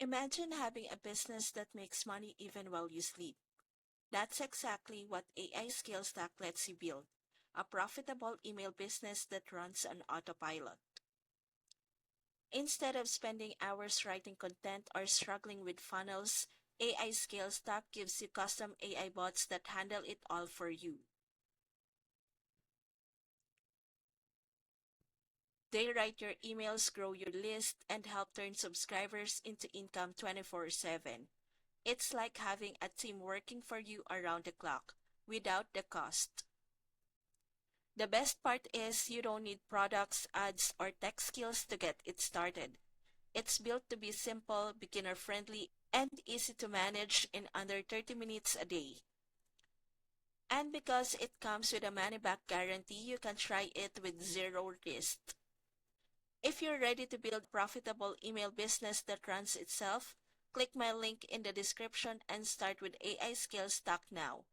Imagine having a business that makes money even while you sleep. That's exactly what AI Skills Stack lets you build, a profitable email business that runs on autopilot. Instead of spending hours writing content or struggling with funnels, AI Skills Stack gives you custom AI bots that handle it all for you. They write your emails, grow your list, and help turn subscribers into income 24/7. It's like having a team working for you around the clock without the cost. The best part is you don't need products, ads, or tech skills to get it started. It's built to be simple, beginner friendly, and easy to manage in under 30 minutes a day. And because it comes with a money back guarantee, you can try it with zero risk. If you're ready to build a profitable email business that runs itself, click my link in the description and start with AI Skills Stack now.